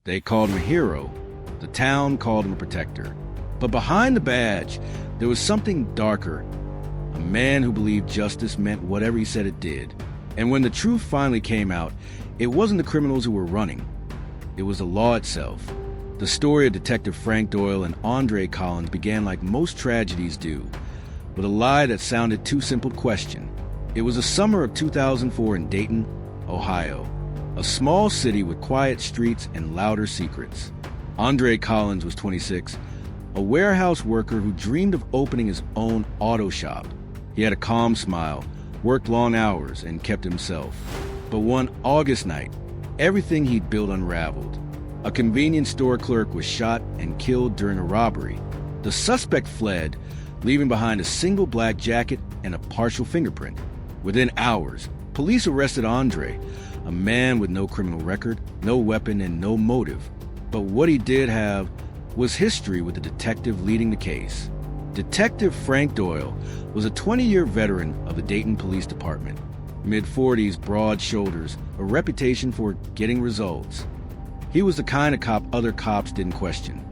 They called him a hero. The town called him a protector. But behind the badge, there was something darker. A man who believed justice meant whatever he said it did. And when the truth finally came out, it wasn't the criminals who were running. It was the law itself. The story of Detective Frank Doyle and Andre Collins began like most tragedies do, with a lie that sounded too simple to question. It was the summer of 2004 in Dayton, Ohio, a small city with quiet streets and louder secrets. Andre Collins was 26, a warehouse worker who dreamed of opening his own auto shop. He had a calm smile, worked long hours, and kept himself. But one August night, everything he'd built unraveled. A convenience store clerk was shot and killed during a robbery. The suspect fled, leaving behind a single black jacket and a partial fingerprint. Within hours, police arrested Andre, a man with no criminal record, no weapon, and no motive. But what he did have was history with the detective leading the case. Detective Frank Doyle was a 20-year veteran of the Dayton Police Department. Mid-40s, broad shoulders, a reputation for getting results. He was the kind of cop other cops didn't question.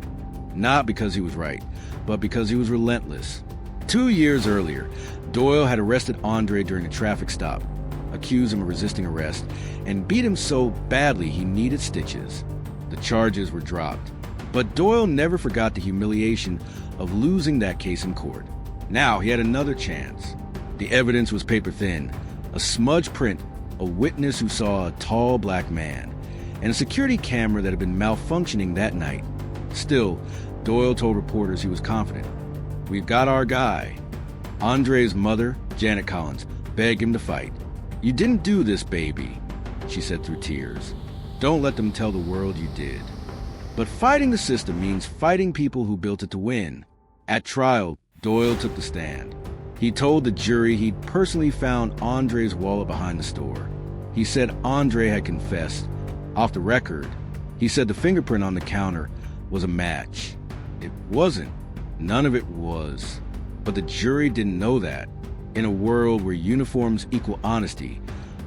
Not because he was right, but because he was relentless. 2 years earlier, Doyle had arrested Andre during a traffic stop, accused him of resisting arrest, and beat him so badly he needed stitches. The charges were dropped. But Doyle never forgot the humiliation of losing that case in court. Now he had another chance. The evidence was paper thin, a smudge print, a witness who saw a tall black man, and a security camera that had been malfunctioning that night. Still, Doyle told reporters he was confident. "We've got our guy." Andre's mother, Janet Collins, begged him to fight. "You didn't do this, baby," she said through tears. "Don't let them tell the world you did." But fighting the system means fighting people who built it to win. At trial, Doyle took the stand. He told the jury he'd personally found Andre's wallet behind the store. He said Andre had confessed. Off the record, he said the fingerprint on the counter was a match. It wasn't. None of it was. But the jury didn't know that. In a world where uniforms equal honesty,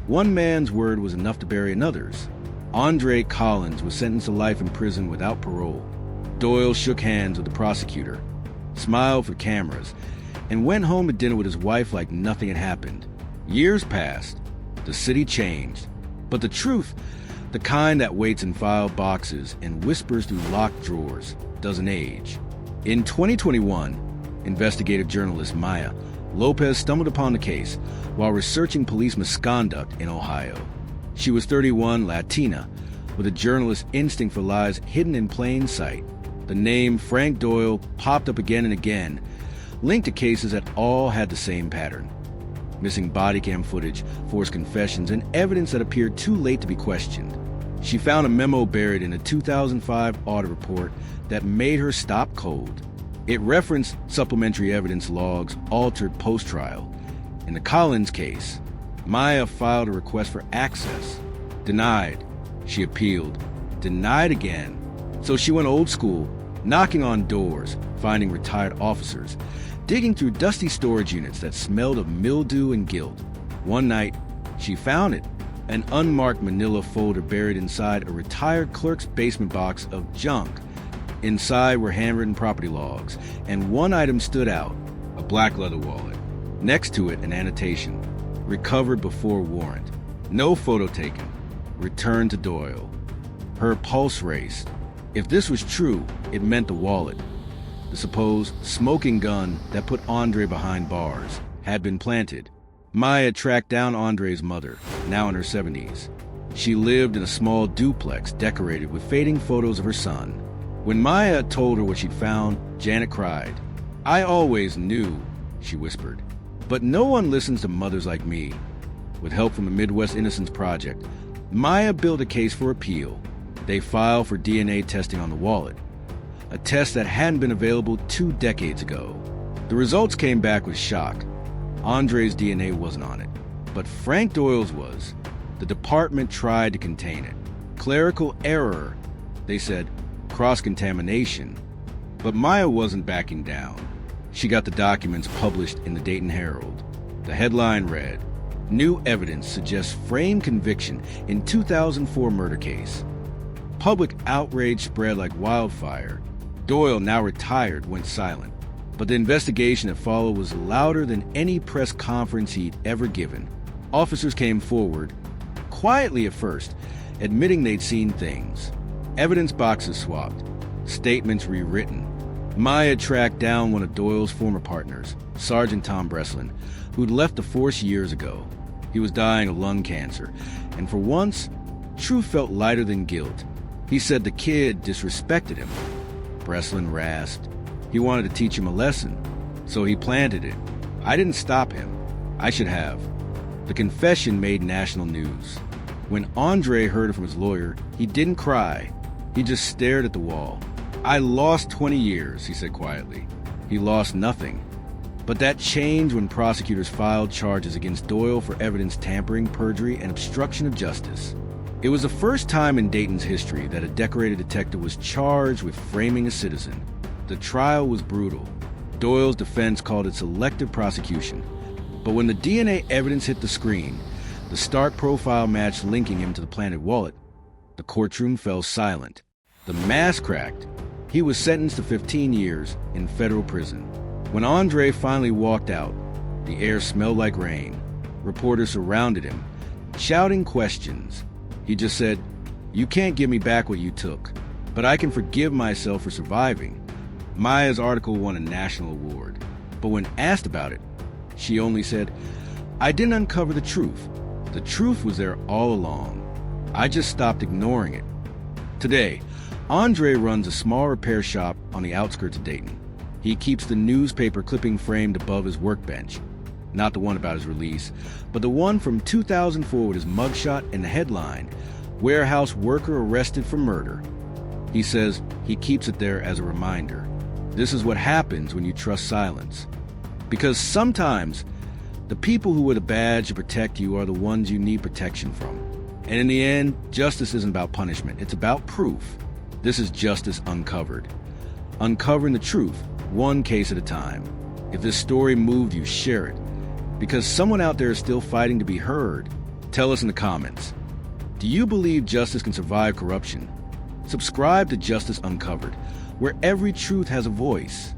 one man's word was enough to bury another's. Andre Collins was sentenced to life in prison without parole. Doyle shook hands with the prosecutor, smiled for cameras, and went home to dinner with his wife like nothing had happened. Years passed. The city changed. But the truth, the kind that waits in file boxes and whispers through locked drawers, doesn't age. In 2021, investigative journalist Maya Lopez stumbled upon the case while researching police misconduct in Ohio. She was 31, Latina, with a journalist's instinct for lies hidden in plain sight. The name Frank Doyle popped up again and again, linked to cases that all had the same pattern. Missing body cam footage, forced confessions, and evidence that appeared too late to be questioned. She found a memo buried in a 2005 audit report that made her stop cold. It referenced supplementary evidence logs altered post-trial. In the Collins case, Maya filed a request for access. Denied. She appealed. Denied again. So she went old school, knocking on doors, finding retired officers, digging through dusty storage units that smelled of mildew and guilt. One night, she found it, an unmarked manila folder buried inside a retired clerk's basement box of junk. Inside were handwritten property logs, and one item stood out, a black leather wallet. Next to it, an annotation, recovered before warrant. No photo taken. Returned to Doyle. Her pulse raced. If this was true, it meant the wallet, the supposed smoking gun that put Andre behind bars, had been planted. Maya tracked down Andre's mother, now in her 70s. She lived in a small duplex decorated with fading photos of her son. When Maya told her what she'd found, Janet cried. "I always knew," she whispered. But no one listens to mothers like me. With help from the Midwest Innocence Project, Maya built a case for appeal. They filed for DNA testing on the wallet, a test that hadn't been available 2 decades ago. The results came back with shock. Andre's DNA wasn't on it, but Frank Doyle's was. The department tried to contain it. Clerical error, they said, cross-contamination. But Maya wasn't backing down. She got the documents published in the Dayton Herald. The headline read, "New evidence suggests framed conviction in 2004 murder case." Public outrage spread like wildfire. Doyle, now retired, went silent. But the investigation that followed was louder than any press conference he'd ever given. Officers came forward, quietly at first, admitting they'd seen things. Evidence boxes swapped, statements rewritten. Maya tracked down one of Doyle's former partners, Sergeant Tom Breslin, who'd left the force years ago. He was dying of lung cancer, and for once, truth felt lighter than guilt. He said the kid disrespected him. Breslin rasped. He wanted to teach him a lesson, so he planted it. I didn't stop him. I should have. The confession made national news. When Andre heard it from his lawyer, he didn't cry. He just stared at the wall. I lost 20 years, he said quietly. He lost nothing. But that changed when prosecutors filed charges against Doyle for evidence tampering, perjury, and obstruction of justice. It was the first time in Dayton's history that a decorated detective was charged with framing a citizen. The trial was brutal. Doyle's defense called it selective prosecution. But when the DNA evidence hit the screen, the stark profile match linking him to the planted wallet, the courtroom fell silent. The mask cracked. He was sentenced to 15 years in federal prison. When Andre finally walked out, the air smelled like rain. Reporters surrounded him, shouting questions. He just said, "You can't give me back what you took, but I can forgive myself for surviving." Maya's article won a national award, but when asked about it, she only said, "I didn't uncover the truth. The truth was there all along. I just stopped ignoring it." Today, Andre runs a small repair shop on the outskirts of Dayton. He keeps the newspaper clipping framed above his workbench. Not the one about his release, but the one from 2004 with his mugshot and the headline, "Warehouse Worker Arrested for Murder." He says he keeps it there as a reminder. This is what happens when you trust silence. Because sometimes, the people who wear the badge to protect you are the ones you need protection from. And in the end, justice isn't about punishment, it's about proof. This is Justice Uncovered. Uncovering the truth, one case at a time. If this story moved you, share it. Because someone out there is still fighting to be heard. Tell us in the comments. Do you believe justice can survive corruption? Subscribe to Justice Uncovered, where every truth has a voice.